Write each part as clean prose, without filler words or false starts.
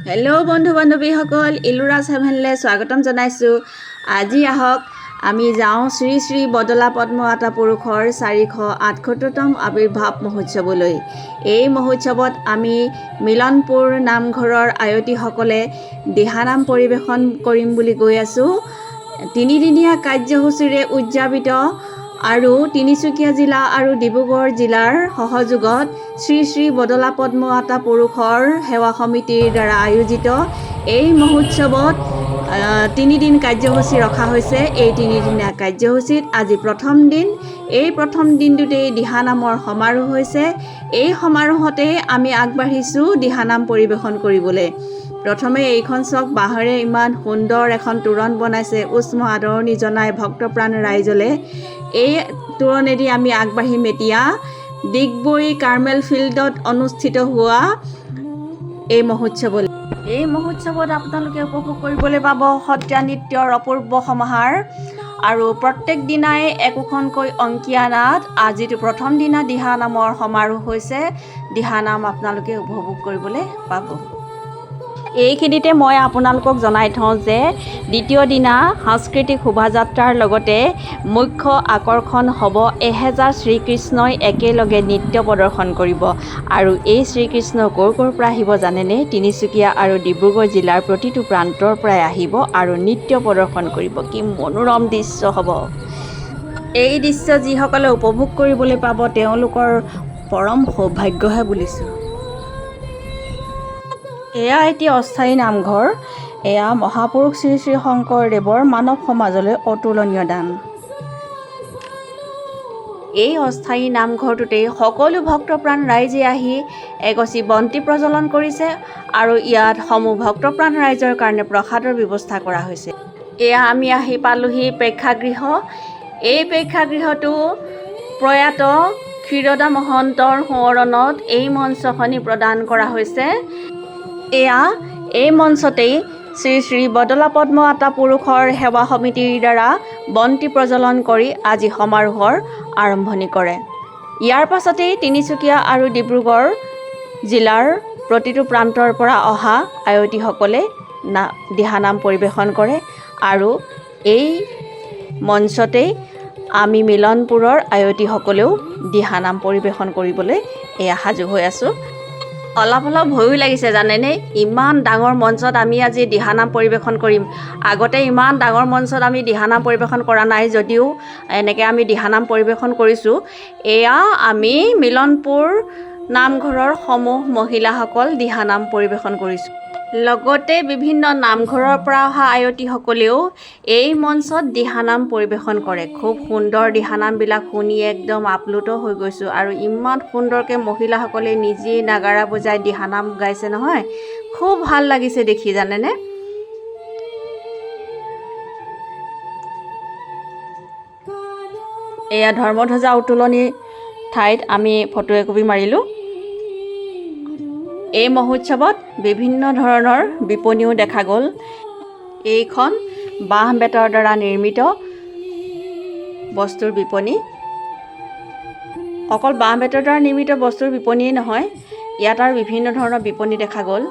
Hello' বন্ধু বান্ধৱীসকল, ইলোৰাজ হেভেনলৈ স্বাগতম জনাইছোঁ। আজি আহক আমি যাওঁ শ্ৰী শ্ৰী বদলা পদ্মৱতা পুৰুষৰ 478তম আৱিৰ্ভাৱ মহোৎসৱলৈ। এই মহোৎসৱত আমি মিলনপুৰ নামঘৰৰ আয়তীসকলে দিহানাম পৰিৱেশন কৰিম বুলি গৈ আছোঁ। তিনিদিনীয়া কাৰ্যসূচীৰে উদযাপিত আৰু তিনিচুকীয়া জিলা আৰু ডিব্ৰুগড় জিলাৰ সহযোগত শ্ৰী শ্ৰী বদলা পদ্মৱতা পুৰুষৰ সেৱা সমিতিৰ দ্বাৰা আয়োজিত এই মহোৎসৱত তিনিদিন কাৰ্যসূচী ৰখা হৈছে। এই তিনিদিনীয়া কাৰ্যসূচীত আজি প্ৰথম দিন। এই প্ৰথম দিনটোতেই দিহানামৰ সমাৰোহ হৈছে। এই সমাৰোহতে আমি আগবাঢ়িছোঁ দিহানাম পৰিৱেশন কৰিবলৈ। প্ৰথমে এইখন চক বাঁহেৰে ইমান সুন্দৰ এখন তোৰণ বনাইছে। উষ্ম আদৰণি জনাই ভক্তপ্ৰাণ ৰাইজলে এই তোৰণেদি আমি আগবাঢ়িম এতিয়া ডিগবৈ কাৰ্মেল ফিল্ডত অনুষ্ঠিত হোৱা এই মহোৎসৱলৈ। এই মহোৎসৱত আপোনালোকে উপভোগ কৰিবলৈ পাব সত্ৰীয়া নৃত্যৰ অপূৰ্ব সমাহাৰ আৰু প্ৰত্যেক দিনাই একোখনকৈ অংকীয়া নাট। আজিতো প্ৰথম দিনা দিহানামৰ সমাৰোহ হৈছে। দিহানাম আপোনালোকে উপভোগ কৰিবলৈ পাব। এইখিনিতে মই আপোনালোকক জনাই থওঁ যে দ্বিতীয় দিনা সাংস্কৃতিক শোভাযাত্ৰাৰ লগতে মুখ্য আকৰ্ষণ হ'ব 1000 শ্ৰীকৃষ্ণই একেলগে নৃত্য প্ৰদৰ্শন কৰিব। আৰু এই শ্ৰীকৃষ্ণ ক'ৰ পৰা আহিব জানেনে? তিনিচুকীয়া আৰু ডিব্ৰুগড় জিলাৰ প্ৰতিটো প্ৰান্তৰ পৰাই আহিব আৰু নৃত্য প্ৰদৰ্শন কৰিব। কি মনোৰম দৃশ্য হ'ব! এই দৃশ্য যিসকলে উপভোগ কৰিবলৈ পাব তেওঁলোকৰ পৰম সৌভাগ্যহে বুলিছোঁ। এয়া এতিয়া অস্থায়ী নামঘৰ। এয়া মহাপুৰুষ শ্ৰী শ্ৰী শংকৰদেৱৰ মানৱ সমাজলৈ অতুলনীয় দান। এই অস্থায়ী নামঘৰটোতেই সকলো ভক্তপ্ৰাণ ৰাইজে আহি এগছি বন্তি প্ৰজ্বলন কৰিছে আৰু ইয়াত সমূহ ভক্তপ্ৰাণ ৰাইজৰ কাৰণে প্ৰসাদৰ ব্যৱস্থা কৰা হৈছে। এয়া আমি আহি পালোহি প্ৰেক্ষাগৃহ। এই প্ৰেক্ষাগৃহটো প্ৰয়াত ক্ষীৰোদা মহন্তৰ সোঁৱৰণত এই মঞ্চখনি প্ৰদান কৰা হৈছে। এয়া এই মঞ্চতেই শ্ৰী শ্ৰী বদলা পদ্মৱতা পুৰুষৰ সেৱা সমিতিৰ দ্বাৰা বন্তি প্ৰজ্বলন কৰি আজি সমাৰোহৰ আৰম্ভণি কৰে। ইয়াৰ পাছতেই তিনিচুকীয়া আৰু ডিব্ৰুগড় জিলাৰ প্ৰতিটো প্ৰান্তৰ পৰা অহা আয়তীসকলে দিহানাম পৰিৱেশন কৰে আৰু এই মঞ্চতেই আমি মিলনপুৰৰ আয়তীসকলেও দিহানাম পৰিৱেশন কৰিবলৈ এয়া সাজু হৈ আছোঁ। অলপ ভয়ো লাগিছে জানেনে? ইমান ডাঙৰ মঞ্চত আমি আজি দিহানাম পৰিৱেশন কৰিম। আগতে ইমান ডাঙৰ মঞ্চত আমি দিহানাম পৰিৱেশন কৰা নাই যদিও এনেকৈ আমি দিহানাম পৰিৱেশন কৰিছোঁ। এয়া আমি মিলনপুৰ নামঘৰৰ সমূহ মহিলাসকল দিহানাম পৰিৱেশন কৰিছোঁ। লগতে বিভিন্ন নামঘৰৰ পৰা অহা আয়তীসকলেও এই মঞ্চত দিহানাম পৰিৱেশন কৰে। খুব সুন্দৰ দিহানামবিলাক শুনি একদম আপ্লুত হৈ গৈছোঁ। আৰু ইমান সুন্দৰকৈ মহিলাসকলে নিজেই নাগাৰা বজাই দিহানাম গাইছে নহয়, খুব ভাল লাগিছে দেখি জানেনে? এয়া ধৰ্মধ্বজা উত্তোলনী ঠাইত আমি ফটো একপি মাৰিলোঁ। এই মহোৎসৱত বিভিন্ন ধৰণৰ বিপণীও দেখা গ'ল। এইখন বাঁহ বেতৰ দ্বাৰা নিৰ্মিত বস্তুৰ বিপণী। অকল বাঁহ বেতৰ দ্বাৰা নিৰ্মিত বস্তুৰ বিপণীয়ে নহয়, ইয়াত আৰু বিভিন্ন ধৰণৰ বিপণী দেখা গ'ল।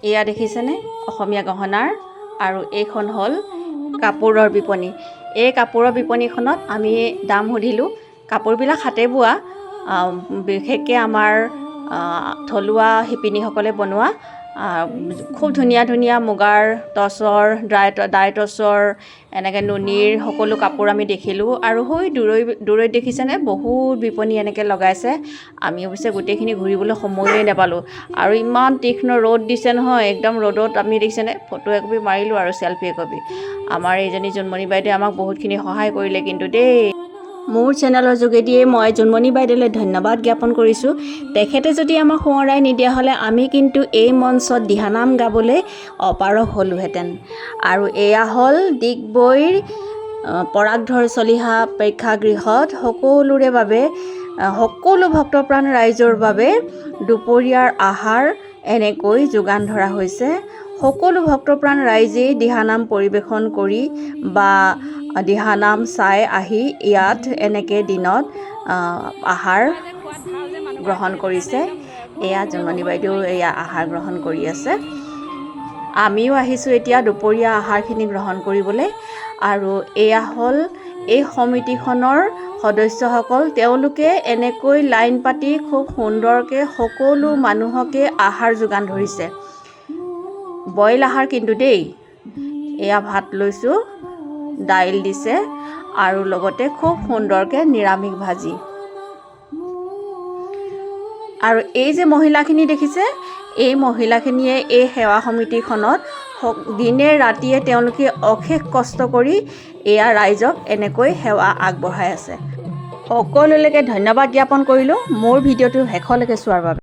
এয়া দেখিছেনে? অসমীয়া গহনাৰ। আৰু এইখন হ'ল কাপোৰৰ বিপণী। এই কাপোৰৰ বিপণীখনত আমি দাম সুধিলোঁ। কাপোৰবিলাক হাতে বোৱা, বিশেষকৈ আমাৰ থলুৱা শিপিনীসকলে বনোৱা খুব ধুনীয়া ধুনীয়া মুগাৰ টচৰ, ডাই টচৰ, এনেকৈ নুনীৰ সকলো কাপোৰ আমি দেখিলোঁ। আৰু হৈ দূৰৈত দেখিছেনে বহুত বিপণী এনেকৈ লগাইছে। আমি অৱশ্যে গোটেইখিনি ঘূৰিবলৈ সময়েই নাপালোঁ। আৰু ইমান তীক্ষ্ণ ৰ'দ দিছে নহয়, একদম ৰ'দত আমি দেখিছেনে ফটো একপি মাৰিলোঁ আৰু চেলফি একপি। আমাৰ এইজনী জোনমণি বাইদেৱে আমাক বহুতখিনি সহায় কৰিলে কিন্তু দেই। মোৰ চেনেলৰ যোগেদিয়ে মই জোনমণি বাইদেউলৈ ধন্যবাদ জ্ঞাপন কৰিছোঁ। তেখেতে যদি আমাক সোঁৱৰাই নিদিয়া হ'লে আমি কিন্তু এই মঞ্চত দিহানাম গাবলৈ অপাৰগ হ'লোহেঁতেন। আৰু এয়া হ'ল ডিগবৈৰ পৰাগধৰ চলিহা প্ৰেক্ষাগৃহত সকলোৰে বাবে, সকলো ভক্তপ্ৰাণ ৰাইজৰ বাবে দুপৰীয়াৰ আহাৰ এনেকৈ যোগান ধৰা হৈছে। সকলো ভক্তপ্ৰাণ ৰাইজেই দিহানাম পৰিৱেশন কৰি বা দিহানাম চাই আহি ইয়াত এনেকৈ দিনত আহাৰ গ্ৰহণ কৰিছে। এয়া জোনমণি বাইদেউ এয়া আহাৰ গ্ৰহণ কৰি আছে। আমিও আহিছোঁ এতিয়া দুপৰীয়া আহাৰখিনি গ্ৰহণ কৰিবলৈ। আৰু এয়া হ'ল এই সমিতিখনৰ সদস্যসকল। তেওঁলোকে এনেকৈ লাইন পাতি খুব সুন্দৰকৈ সকলো মানুহকে আহাৰ যোগান ধৰিছে। বইল আহাৰ কিন্তু দেই। এয়া ভাত লৈছোঁ, দাইল দিছে আৰু লগতে খুব সুন্দৰকৈ নিৰামিষ ভাজি। আৰু এই যে মহিলাখিনি দেখিছে, এই মহিলাখিনিয়ে এই সেৱা সমিতিখনত দিনে ৰাতিয়ে তেওঁলোকে অশেষ কষ্ট কৰি এয়া ৰাইজক এনেকৈ সেৱা আগবঢ়াই আছে। সকলোলৈকে ধন্যবাদ জ্ঞাপন কৰিলোঁ মোৰ ভিডিঅ'টো শেষলৈকে চোৱাৰ বাবে।